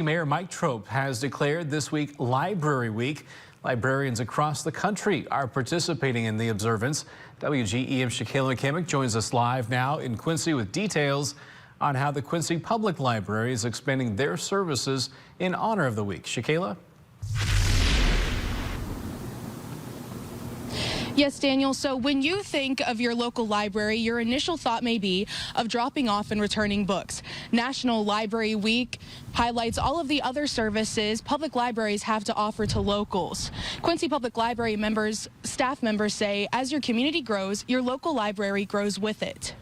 Mayor Mike Trope has declared this week Library Week. Librarians across the country are participating in the observance. WGEM's Shakayla McCamick joins us live now in Quincy with details on how the Quincy Public Library is expanding their services in honor of the week. Shakayla? Yes, Daniel. So when you think of your local library, your initial thought may be of dropping off and returning books. National Library Week highlights all of the other services public libraries have to offer to locals. Quincy Public Library staff members say as your community grows, your local library grows with it.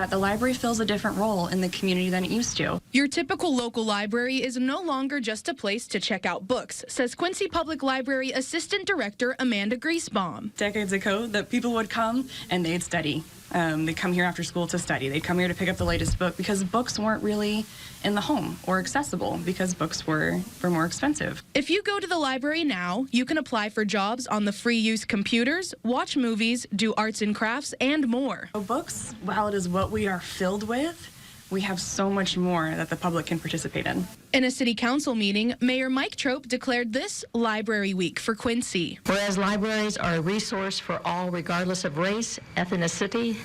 The library fills a different role in the community than it used to. Your typical local library is no longer just a place to check out books, says Quincy Public Library Assistant Director Amanda Griesbaum. Decades ago, that people would come and they'd study. They'd come here after school to study. They'd come here to pick up the latest book because books weren't really in the home or accessible because books were more expensive. If you go to the library now, you can apply for jobs on the free use computers, watch movies, do arts and crafts, and more. Books, while it is what we are filled with, we have so much more that the public can participate in. In a city council meeting, Mayor Mike Trope declared this Library Week for Quincy. Whereas libraries are a resource for all regardless of race, ethnicity,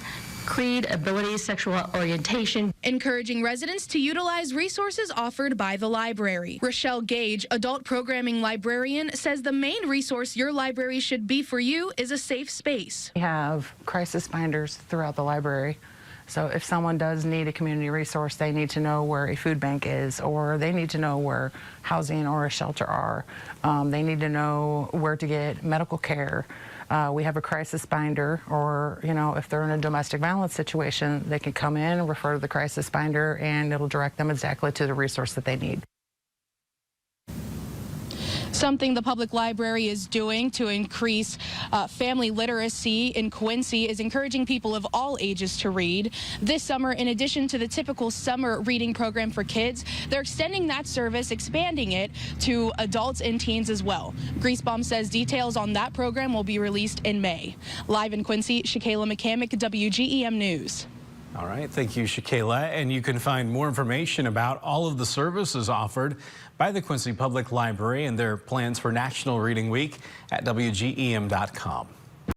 creed, ability, sexual orientation. Encouraging residents to utilize resources offered by the library. Rochelle Gage, adult programming librarian, says the main resource your library should be for you is a safe space. We have crisis finders throughout the library. So if someone does need a community resource, they need to know where a food bank is, or they need to know where housing or a shelter are. They need to know where to get medical care. We have a crisis finder, or if they're in a domestic violence situation, they can come in and refer to the crisis finder, and it'll direct them exactly to the resource that they need. Something the public library is doing to increase family literacy in Quincy is encouraging people of all ages to read. This summer, in addition to the typical summer reading program for kids, they're extending that service, expanding it to adults and teens as well. Griesbaum says details on that program will be released in May. Live in Quincy, Shakayla McCamick, WGEM News. All right, thank you, Shakayla. And you can find more information about all of the services offered by the Quincy Public Library and their plans for National Reading Week at WGEM.com.